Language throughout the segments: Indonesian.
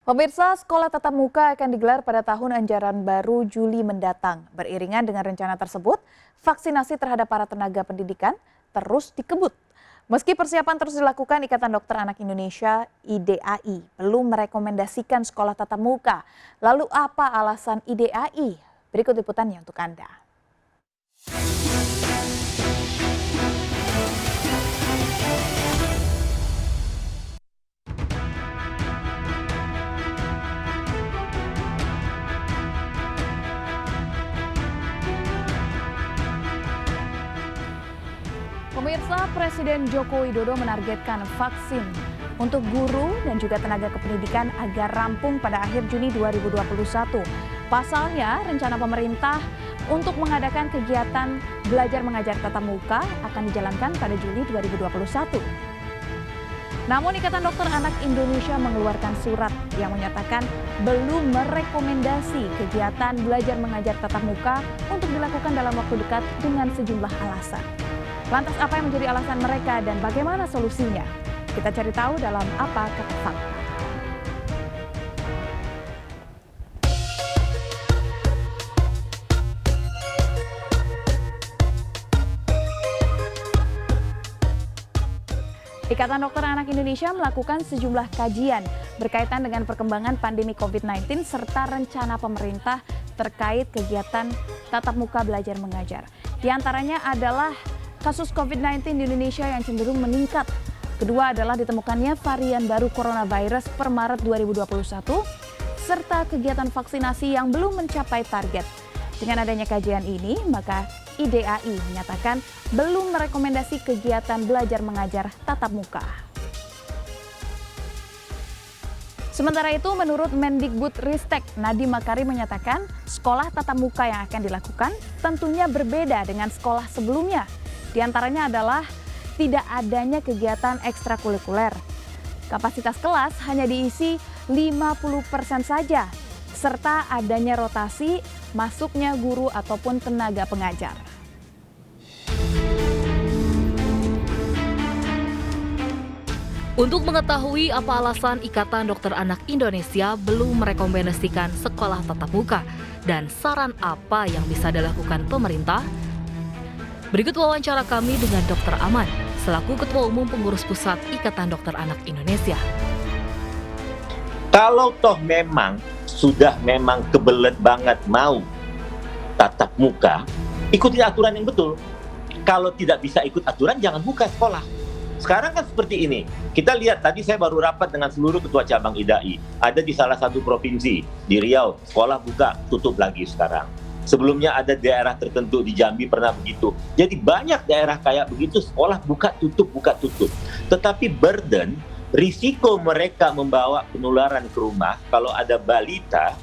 Pemirsa, sekolah tatap muka akan digelar pada tahun ajaran baru Juli mendatang. Beriringan dengan rencana tersebut, vaksinasi terhadap para tenaga pendidikan terus dikebut. Meski persiapan terus dilakukan, Ikatan Dokter Anak Indonesia (IDAI) belum merekomendasikan sekolah tatap muka. Lalu apa alasan IDAI? Berikut liputannya untuk Anda. Pemirsa, Presiden Joko Widodo menargetkan vaksin untuk guru dan juga tenaga kependidikan agar rampung pada akhir Juni 2021. Pasalnya, rencana pemerintah untuk mengadakan kegiatan belajar mengajar tatap muka akan dijalankan pada Juli 2021. Namun Ikatan Dokter Anak Indonesia mengeluarkan surat yang menyatakan belum merekomendasi kegiatan belajar mengajar tatap muka untuk dilakukan dalam waktu dekat dengan sejumlah alasan. Lantas apa yang menjadi alasan mereka dan bagaimana solusinya? Kita cari tahu dalam Apa Kata Fakta. Ikatan Dokter Anak Indonesia melakukan sejumlah kajian berkaitan dengan perkembangan pandemi COVID-19 serta rencana pemerintah terkait kegiatan tatap muka belajar mengajar. Di antaranya adalah kasus COVID-19 di Indonesia yang cenderung meningkat. Kedua adalah ditemukannya varian baru coronavirus per Maret 2021, serta kegiatan vaksinasi yang belum mencapai target. Dengan adanya kajian ini, maka IDAI menyatakan belum merekomendasi kegiatan belajar mengajar tatap muka. Sementara itu, menurut Mendikbudristek Nadiem Makarim menyatakan sekolah tatap muka yang akan dilakukan tentunya berbeda dengan sekolah sebelumnya. Di antaranya adalah tidak adanya kegiatan ekstrakurikuler. Kapasitas kelas hanya diisi 50% saja, serta adanya rotasi masuknya guru ataupun tenaga pengajar. Untuk mengetahui apa alasan Ikatan Dokter Anak Indonesia belum merekomendasikan sekolah tatap muka dan saran apa yang bisa dilakukan pemerintah, berikut wawancara kami dengan Dr. Aman, selaku Ketua Umum Pengurus Pusat Ikatan Dokter Anak Indonesia. Kalau toh memang sudah kebelet banget mau tatap muka, ikuti aturan yang betul. Kalau tidak bisa ikut aturan, jangan buka sekolah. Sekarang kan seperti ini. Kita lihat, tadi saya baru rapat dengan seluruh ketua cabang IDAI. Ada di salah satu provinsi, di Riau, sekolah buka, tutup lagi sekarang. Sebelumnya ada daerah tertentu di Jambi pernah begitu. Jadi banyak daerah kayak begitu, sekolah buka tutup. Tetapi burden, risiko mereka membawa penularan ke rumah kalau ada balita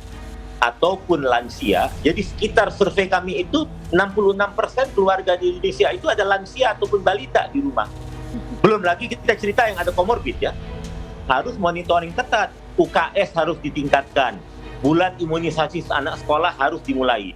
ataupun lansia. Jadi sekitar survei kami itu 66% keluarga di Indonesia itu ada lansia ataupun balita di rumah. Belum lagi kita cerita yang ada komorbid ya. Harus monitoring ketat, UKS harus ditingkatkan. Bulan imunisasi anak sekolah harus dimulai.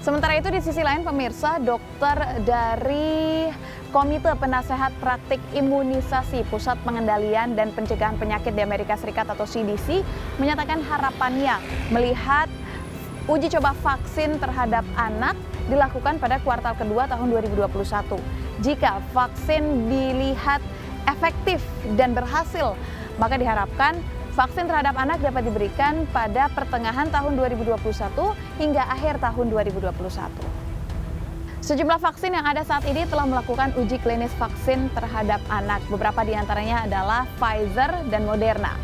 Sementara itu di sisi lain pemirsa, dokter dari Komite Penasehat Praktik Imunisasi Pusat Pengendalian dan Pencegahan Penyakit di Amerika Serikat atau CDC menyatakan harapannya melihat uji coba vaksin terhadap anak dilakukan pada kuartal kedua tahun 2021. Jika vaksin dilihat efektif dan berhasil, maka diharapkan vaksin terhadap anak dapat diberikan pada pertengahan tahun 2021 hingga akhir tahun 2021. Sejumlah vaksin yang ada saat ini telah melakukan uji klinis vaksin terhadap anak. Beberapa di antaranya adalah Pfizer dan Moderna.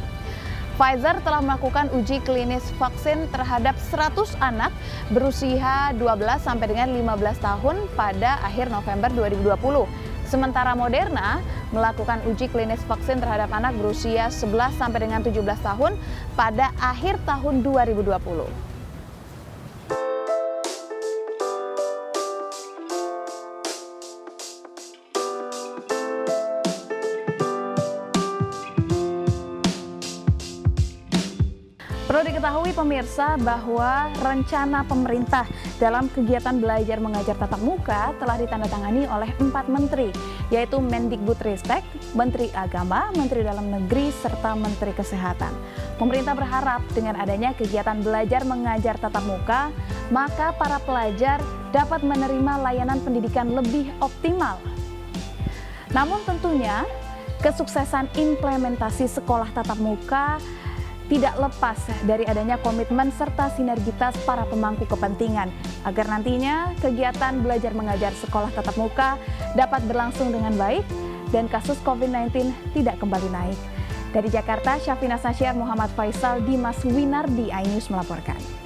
Pfizer telah melakukan uji klinis vaksin terhadap 100 anak berusia 12 sampai dengan 15 tahun pada akhir November 2020. Sementara Moderna melakukan uji klinis vaksin terhadap anak berusia 11 sampai dengan 17 tahun pada akhir tahun 2020. Perlu diketahui pemirsa bahwa rencana pemerintah dalam kegiatan belajar mengajar tatap muka telah ditandatangani oleh 4 menteri. yaitu Mendikbudristek, Menteri Agama, Menteri Dalam Negeri, serta Menteri Kesehatan. Pemerintah berharap dengan adanya kegiatan belajar mengajar tatap muka, maka para pelajar dapat menerima layanan pendidikan lebih optimal. Namun tentunya, kesuksesan implementasi sekolah tatap muka tidak lepas dari adanya komitmen serta sinergitas para pemangku kepentingan agar nantinya kegiatan belajar mengajar sekolah tatap muka dapat berlangsung dengan baik dan kasus COVID-19 tidak kembali naik. Dari Jakarta, Syafina Sasyar, Muhammad Faisal, Dimas Winardi, iNews melaporkan.